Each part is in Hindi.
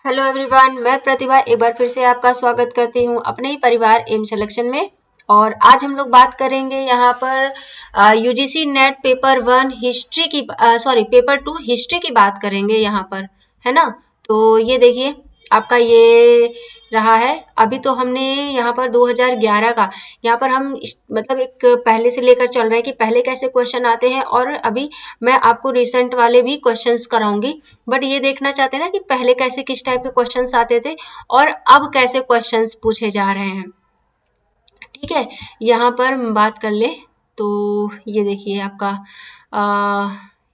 हेलो एवरीवन, मैं प्रतिभा एक बार फिर से आपका स्वागत करती हूँ अपने ही परिवार एम सिलेक्शन में। और आज हम लोग बात करेंगे यहाँ पर यूजीसी नेट पेपर 1 हिस्ट्री की पेपर 2 हिस्ट्री की बात करेंगे यहाँ पर, है ना। तो ये देखिए आपका ये रहा है। अभी तो हमने यहाँ पर 2011 का यहाँ पर हम मतलब एक पहले से लेकर चल रहे हैं कि पहले कैसे क्वेश्चन आते हैं, और अभी मैं आपको रिसेंट वाले भी क्वेश्चंस कराऊंगी। बट ये देखना चाहते हैं ना कि पहले कैसे किस टाइप के क्वेश्चंस आते थे और अब कैसे क्वेश्चंस पूछे जा रहे हैं। ठीक है, यहाँ पर हम बात कर ले तो ये देखिए आपका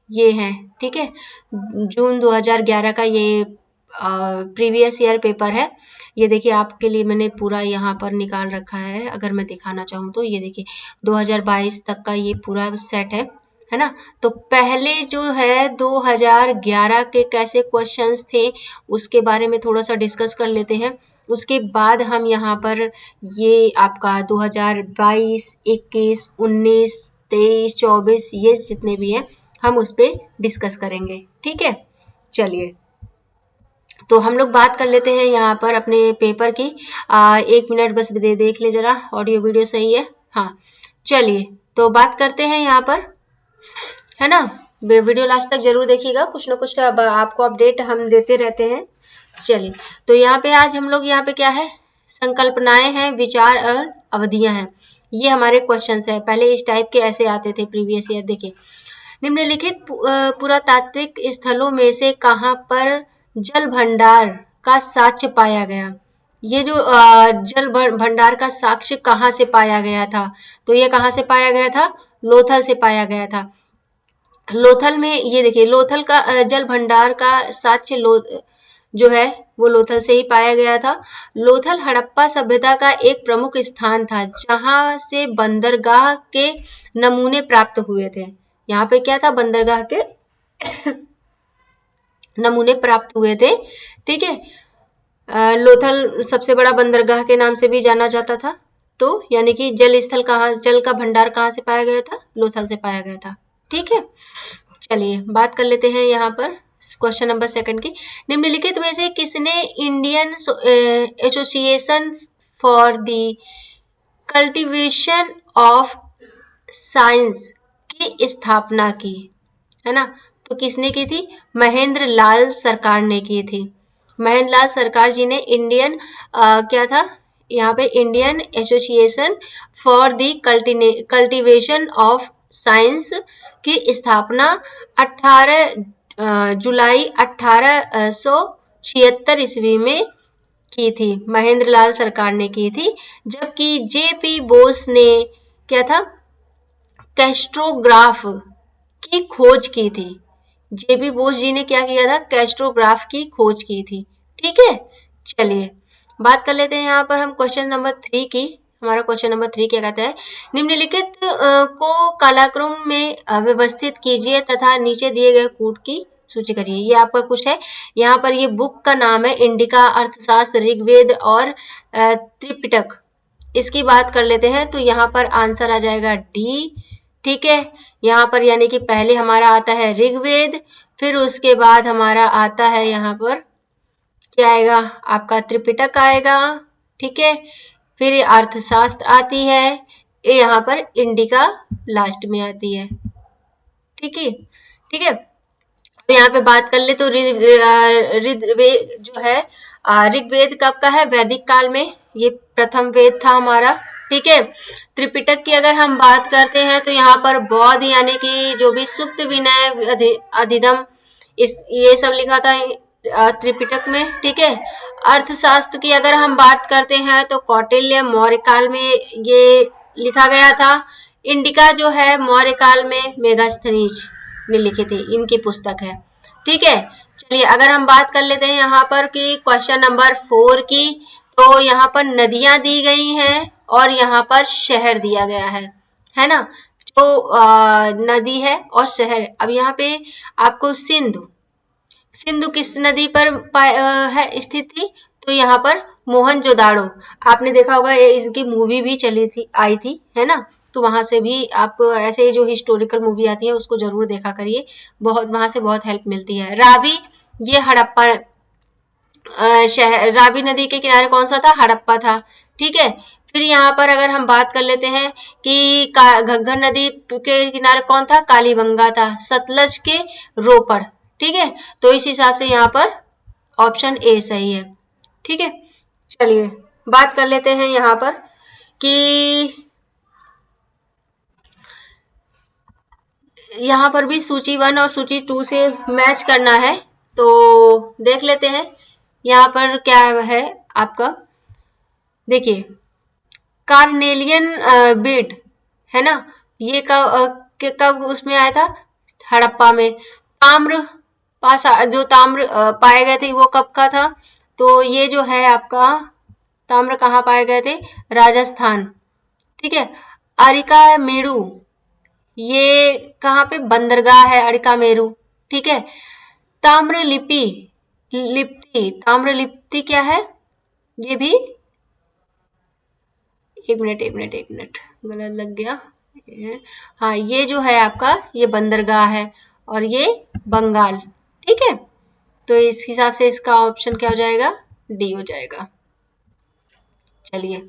ये है, ठीक है, जून 2011 का ये प्रीवियस ईयर पेपर है। ये देखिए आपके लिए मैंने पूरा यहाँ पर निकाल रखा है, अगर मैं दिखाना चाहूँ तो ये देखिए 2022 तक का ये पूरा सेट है ना। तो पहले जो है 2011 के कैसे क्वेश्चंस थे उसके बारे में थोड़ा सा डिस्कस कर लेते हैं। उसके बाद हम यहाँ पर ये आपका 2022, 21, 19, 23, 24 ये जितने भी हैं हम उस पर डिस्कस करेंगे। ठीक है, चलिए तो हम लोग बात कर लेते हैं यहाँ पर अपने पेपर की। 1 मिनट बस देख ले जरा, ऑडियो वीडियो सही है? हाँ, चलिए तो बात करते हैं यहाँ पर, है ना। वीडियो लास्ट तक जरूर देखिएगा, कुछ ना कुछ अब आपको अपडेट हम देते रहते हैं। चलिए तो यहाँ पे आज हम लोग यहाँ पे क्या है, संकल्पनाएं हैं, विचार और अवधियां हैं। ये हमारे क्वेश्चंस है। पहले इस टाइप के ऐसे आते थे प्रीवियस ईयर। देखिए, निम्नलिखित पुरातात्विक स्थलों में से कहाँ पर जल भंडार का साक्ष्य पाया गया। ये जो जल भंडार का साक्ष्य कहाँ से पाया गया था, तो ये कहाँ से पाया गया था, लोथल से पाया गया था। लोथल में ये देखिए, लोथल का जल भंडार का साक्ष्य जो है वो लोथल से ही पाया गया था। लोथल हड़प्पा सभ्यता का एक प्रमुख स्थान था जहां से बंदरगाह के नमूने प्राप्त हुए थे। यहाँ पे क्या था, बंदरगाह के नमूने प्राप्त हुए थे। ठीक है, लोथल सबसे बड़ा बंदरगाह के नाम से भी जाना जाता था। तो यानी कि जल स्थल कहाँ, जल का भंडार कहाँ से पाया गया था, लोथल से पाया गया था। ठीक है, चलिए बात कर लेते हैं यहाँ पर क्वेश्चन नंबर 2 की। निम्नलिखित में से किसने Indian association for the cultivation of science की स्थापना की, है ना। तो किसने की थी, महेंद्र लाल सरकार ने की थी। महेंद्र लाल सरकार जी ने इंडियन क्या था यहाँ पे, Indian association for the cultivation of science की स्थापना 18 जुलाई 1876 ईस्वी में की थी। महेंद्र लाल सरकार ने की थी। जबकि जेपी बोस ने क्या था, कैस्ट्रोग्राफ की खोज की थी। जेपी बोस जी ने क्या किया था, कैस्ट्रोग्राफ की खोज की थी। ठीक है, चलिए बात कर लेते हैं यहाँ पर हम क्वेश्चन नंबर 3 की। हमारा क्वेश्चन नंबर 3 क्या कहता है, निम्नलिखित को कालाक्रम में व्यवस्थित कीजिए तथा नीचे दिए गए कूट की सूची करिए। ये आपका कुछ है, यहाँ पर ये बुक का नाम है इंडिका, अर्थशास्त्र, ऋग्वेद और त्रिपिटक। इसकी बात कर लेते हैं तो यहाँ पर आंसर आ जाएगा डी। ठीक है, यहाँ पर यानी कि पहले हमारा आता है ऋग्वेद, फिर उसके बाद हमारा आता है यहाँ पर क्या आएगा, आपका त्रिपिटक आएगा। ठीक है, फिर ये अर्थशास्त्र आती है, ये यहाँ पर इंडिका लास्ट में आती है। ठीक है, ठीक है। तो यहाँ पे बात कर ले तो ऋग्वेद जो है, ऋग्वेद कब का है, वैदिक काल में, ये प्रथम वेद था हमारा। ठीक है, त्रिपिटक की अगर हम बात करते हैं तो यहाँ पर बौद्ध यानी कि जो भी सुक्त, विनय, अधिगम ये सब लिखा था त्रिपिटक में। ठीक है, अर्थशास्त्र की अगर हम बात करते हैं तो कौटिल्य मौर्य काल में ये लिखा गया था। इंडिका जो है मौर्य काल में मेगास्थनीज ने लिखी थी, इनकी पुस्तक है। ठीक है, चलिए अगर हम बात कर लेते हैं यहाँ पर कि क्वेश्चन नंबर 4 की, तो यहाँ पर नदियां दी गई हैं और यहाँ पर शहर दिया गया है ना। तो नदी है और शहर। अब यहाँ पे आपको सिंधु किस नदी पर है स्थित थी, तो यहाँ पर मोहनजोदाड़ो। आपने देखा होगा इसकी मूवी भी चली थी, आई थी, है ना। तो वहां से भी आप ऐसे जो हिस्टोरिकल मूवी आती है उसको जरूर देखा करिए, बहुत वहां से बहुत हेल्प मिलती है। रावी ये हड़प्पा शहर रावी नदी के किनारे कौन सा था? हड़प्पा था। ठीक है। फिर यहाँ पर अगर हम बात कर लेते हैं कि घग्गर नदी के किनारे कौन था? कालीबंगा था। सतलज के रोपड़। ठीक है, तो इस हिसाब से यहाँ पर ऑप्शन ए सही है। ठीक है, चलिए बात कर लेते हैं यहाँ पर कि यहाँ पर भी सूची 1 और सूची 2 से मैच करना है, तो देख लेते हैं यहाँ पर क्या है आपका। देखिए, कार्नेलियन बीट है ना, ये कब उसमें आया था? हड़प्पा में। ताम्र जो ताम्र पाए गए थे वो कब का था? तो ये जो है आपका ताम्र कहाँ पाए गए थे? राजस्थान। ठीक है। अरिका मेरू, ये कहाँ पे? बंदरगाह है अरिका मेरू। ठीक है। ताम्र लिप्ति, ताम्र लिप्ति क्या है? ये भी एक मिनट गलत लग गया। हाँ, ये जो है आपका ये बंदरगाह है और ये बंगाल। ठीक है, तो इस हिसाब से इसका ऑप्शन क्या हो जाएगा? डी हो जाएगा। चलिए,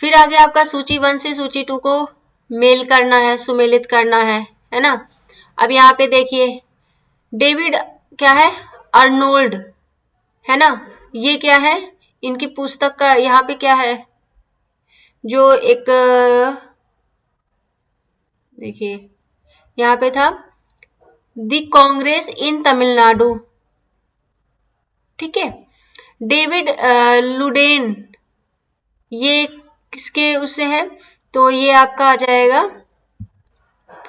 फिर आगे आपका सूची 1 से सूची 2 को मेल करना है, सुमेलित करना है ना। अब यहाँ पे देखिए, डेविड क्या है? अर्नोल्ड है ना, ये क्या है? इनकी पुस्तक का यहाँ पे क्या है? जो एक देखिए यहाँ पे था दी कांग्रेस इन तमिलनाडु। ठीक है। डेविड लुडेन, ये किसके उससे है? तो ये आपका आ जाएगा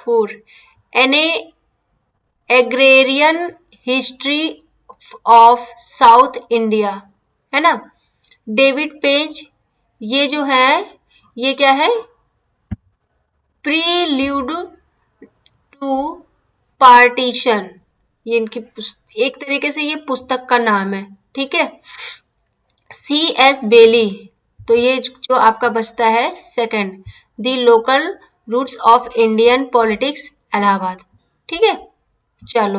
4 एने agrarian history of south India है ना। डेविड पेज, ये जो है ये क्या है? प्रील्यूड टू पार्टीशन, ये इनकी एक तरीके से ये पुस्तक का नाम है। ठीक है। सी एस बेली, तो ये जो आपका बचता है second, the local routes of Indian politics, Allahabad. ठीक है। चलो,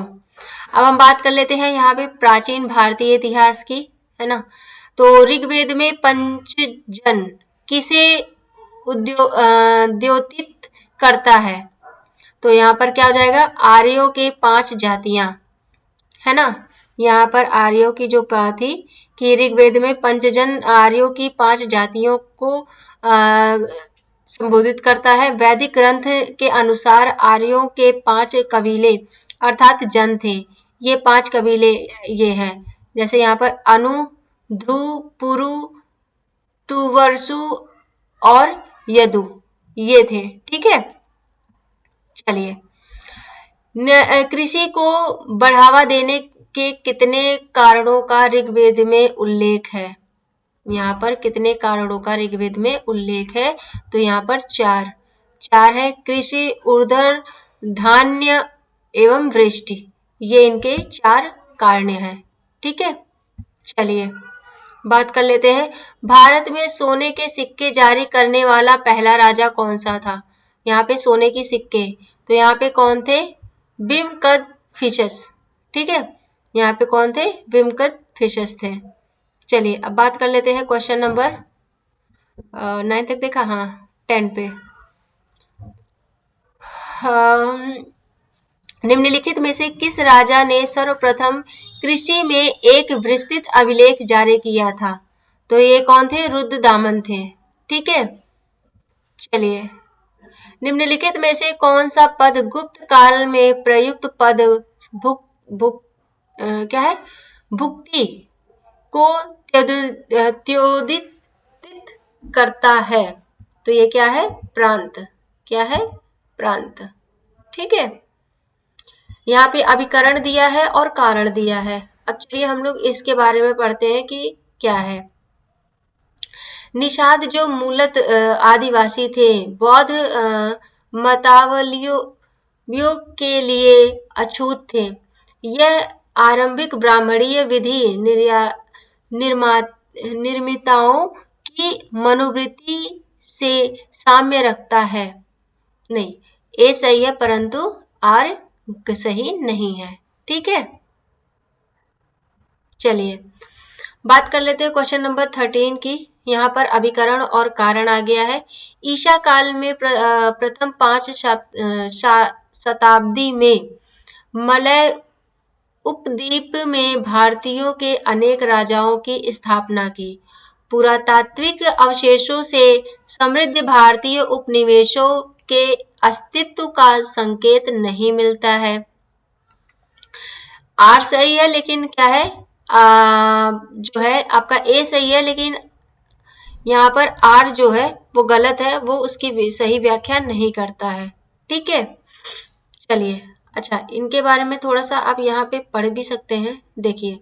अब हम बात कर लेते हैं यहाँ पे प्राचीन भारतीय इतिहास की, है ना। तो ऋग्वेद में पंचजन किसे द्योतित करता है? तो यहाँ पर क्या हो जाएगा? आर्यों के 5 जातियां, है ना। यहाँ पर आर्यों की जो थी कि ऋग्वेद में पंचजन आर्यों की 5 जातियों को संबोधित करता है। वैदिक ग्रंथ के अनुसार आर्यों के 5 कबीले अर्थात जन थे। ये 5 कबीले ये हैं, जैसे यहाँ पर अनु, ध्रुव, पुरु, तुवर्सु और यदु, ये थे। ठीक है। चलिए, कृषि को बढ़ावा देने के कितने कारणों का ऋग्वेद में उल्लेख है? यहाँ पर कितने कारणों का ऋग्वेद में उल्लेख है? तो यहाँ पर 4 है। कृषि, ऊर्ध्वर, धान्य एवं वृष्टि, ये इनके 4 कारण हैं। ठीक है। चलिए बात कर लेते हैं, भारत में सोने के सिक्के जारी करने वाला पहला राजा कौन सा था? यहाँ पे सोने की सिक्के, तो यहाँ पे कौन थे? बिमकद फिशस। ठीक है, यहाँ पे कौन थे? बिमकद फिशस थे। चलिए अब बात कर लेते हैं क्वेश्चन नंबर 9 तक देखा, हाँ 10 पे। निम्नलिखित में से किस राजा ने सर्वप्रथम कृषि में एक विस्तृत अभिलेख जारी किया था? तो ये कौन थे? रुद्रदामन थे। ठीक है। चलिए, निम्नलिखित में से कौन सा पद गुप्त काल में प्रयुक्त पद क्या है? भुक्ति को त्योदित करता है? तो ये क्या है? प्रांत। क्या है? प्रांत। ठीक है। यहाँ पे अभिकरण दिया है और कारण दिया है। अब चलिए हम लोग इसके बारे में पढ़ते हैं कि क्या है। निषाद जो मूलत आदिवासी थे, बौद्ध मतावलियों के लिए अछूत थे। यह आरंभिक ब्राह्मणीय विधि निर्मिताओं की मनोवृत्ति से साम्य रखता है। नहीं, ए सही है परंतु आर सही नहीं है। ठीक है। चलिए बात कर लेते हैं क्वेश्चन नंबर 13 की। यहाँ पर अभिकरण और कारण आ गया है। ईसा काल में प्रथम 5 शताब्दी में मलय उपद्वीप में भारतीयों के अनेक राजाओं की स्थापना की। पुरातात्विक अवशेषों से समृद्ध भारतीय उपनिवेशों के अस्तित्व का संकेत नहीं मिलता है। आर सही है, लेकिन क्या है जो है आपका ए सही है, लेकिन यहाँ पर आर जो है वो गलत है, वो उसकी सही व्याख्या नहीं करता है। ठीक है, चलिए। अच्छा, इनके बारे में थोड़ा सा आप यहाँ पे पढ़ भी सकते हैं। देखिए,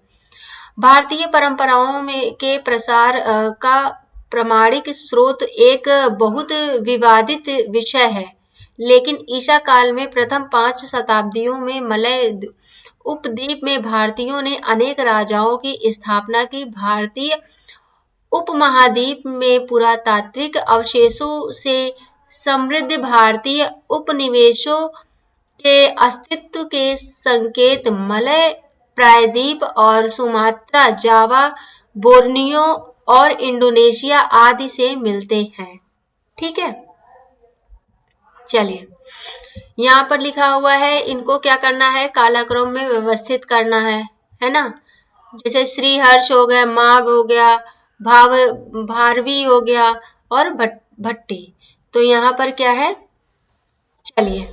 भारतीय परंपराओं में के प्रसार का प्रामाणिक स्रोत एक बहुत विवादित विषय है, लेकिन ईसा काल में प्रथम 5 शताब्दियों में मलय उपद्वीप में भारतीयों ने अनेक राजाओं की स्थापना की। भारतीय उपमहाद्वीप में पुरातात्विक अवशेषों से समृद्ध भारतीय उपनिवेशों के अस्तित्व के संकेत मलय प्रायद्वीप और सुमात्रा, जावा, बोर्नियो और इंडोनेशिया आदि से मिलते हैं। ठीक है, चलिए। यहाँ पर लिखा हुआ है, इनको क्या करना है, कालाक्रम में व्यवस्थित करना है ना। जैसे श्रीहर्ष हो गया, माघ हो गया, भारवी हो गया और भट्टी। तो यहाँ पर क्या है, चलिए,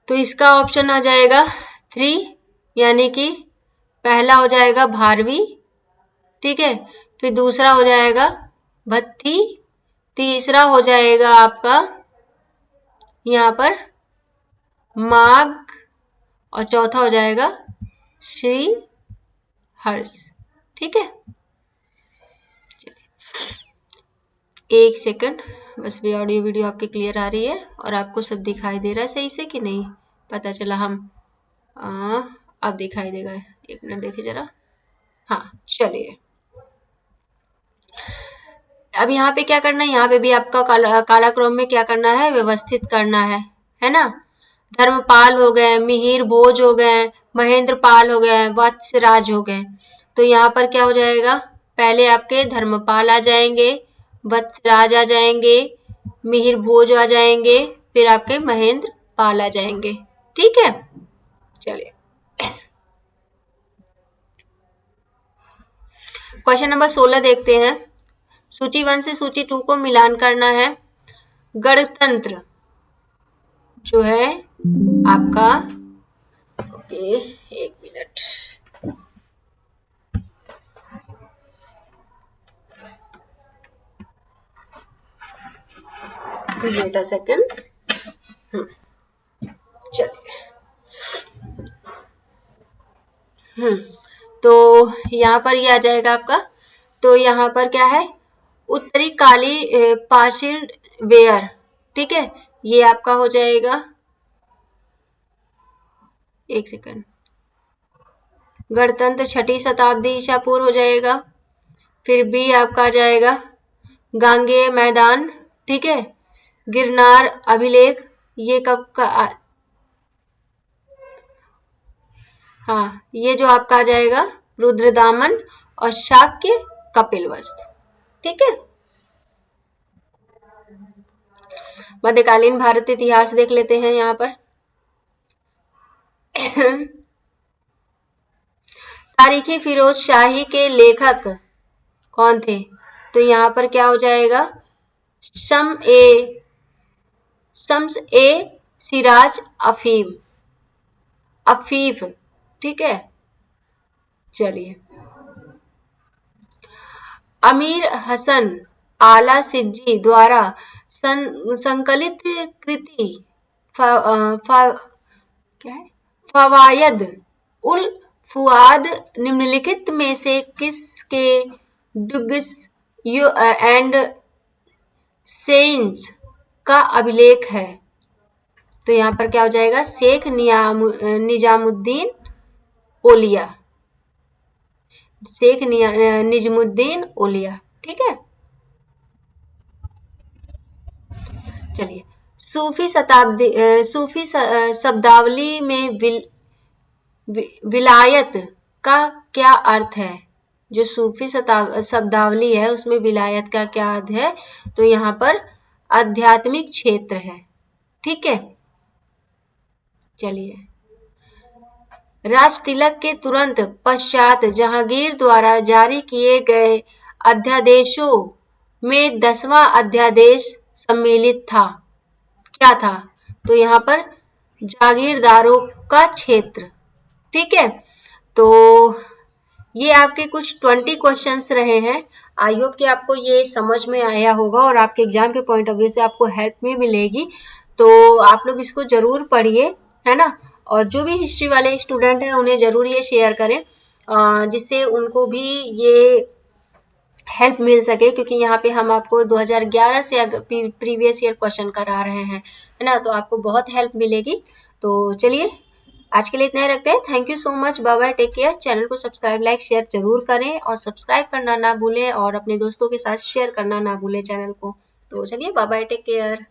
तो इसका ऑप्शन आ जाएगा 3, यानी कि पहला हो जाएगा भारवी। ठीक है, फिर दूसरा हो जाएगा भट्टी, तीसरा हो जाएगा आपका यहाँ पर माघ और चौथा हो जाएगा श्री हर्ष। ठीक है, एक सेकंड, बस भी ऑडियो वीडियो आपकी क्लियर आ रही है और आपको सब दिखाई दे रहा है सही से कि नहीं, पता चला हम अब दिखाई देगा। एक मिनट देखिए जरा। हाँ, चलिए। अब यहाँ पे क्या करना है, यहाँ पे भी आपका कालाक्रम में क्या करना है, व्यवस्थित करना है ना। धर्मपाल हो गए, मिहिर भोज हो गए, महेंद्र पाल हो गए, वत्सराज हो गए। तो यहाँ पर क्या हो जाएगा, पहले आपके धर्मपाल आ जाएंगे, वत्सराज आ जाएंगे, मिहिर भोज आ जाएंगे, फिर आपके महेंद्र पाल आ जाएंगे। ठीक है, चलिए। क्वेश्चन नंबर 16 देखते हैं। सूची 1 से सूची 2 को मिलान करना है। गणतंत्र जो है आपका, ओके, एक मिनट, वेट अ सेकंड। चलिए, तो यहाँ पर ये आ जाएगा आपका। तो यहाँ पर क्या है, उत्तरी काली पाषाण वेयर। ठीक है, ये आपका हो जाएगा, एक सेकंड, गणतंत्र 6ठी शताब्दी ईसा पूर्व हो जाएगा। फिर बी आपका आ जाएगा गांगेय मैदान। ठीक है, गिरनार अभिलेख, ये कब का हाँ, ये जो आपका आ जाएगा रुद्रदामन और शाक्य कपिलवस्तु। ठीक है, मध्यकालीन भारत इतिहास देख लेते हैं यहाँ पर। तारीखी फिरोज शाही के लेखक कौन थे, तो यहाँ पर क्या हो जाएगा, शम्स ए सिराज अफीफ। ठीक है, चलिए। अमीर हसन आला सिद्दी द्वारा संकलित कृति फवायद उल फुआद निम्नलिखित में से किसके डुग्स एंड सेइंस का अभिलेख है, तो यहाँ पर क्या हो जाएगा, शेख निजामुद्दीन ओलिया, शेख निजामुद्दीन ओलिया। ठीक है, चलिए। सूफी शब्दावली में विलायत का क्या अर्थ है, जो सूफी शब्दावली है उसमें विलायत का क्या अर्थ है, तो यहाँ पर आध्यात्मिक क्षेत्र है। ठीक है, चलिए। राज तिलक के तुरंत पश्चात जहांगीर द्वारा जारी किए गए अध्यादेशों में 10वां अध्यादेश सम्मिलित था। क्या था, तो यहाँ पर जागीरदारों का क्षेत्र। ठीक है, तो ये आपके कुछ 20 क्वेश्चंस रहे हैं। आई होप कि आपको ये समझ में आया होगा और आपके एग्जाम के पॉइंट ऑफ व्यू से आपको हेल्प भी मिलेगी। तो आप लोग इसको जरूर पढ़िए, है ना। और जो भी हिस्ट्री वाले स्टूडेंट हैं उन्हें जरूर ये शेयर करें, जिससे उनको भी ये हेल्प मिल सके, क्योंकि यहाँ पे हम आपको 2011 से प्रीवियस ईयर क्वेश्चन करा रहे हैं, है ना। तो आपको बहुत हेल्प मिलेगी। तो चलिए, आज के लिए इतना ही रखते हैं। Thank you so much, bye bye, take care. Channel को सब्सक्राइब, लाइक, शेयर जरूर करें और सब्सक्राइब करना ना भूलें और अपने दोस्तों के साथ शेयर करना ना भूलें चैनल को। तो चलिए, बाय बाय, टेक केयर।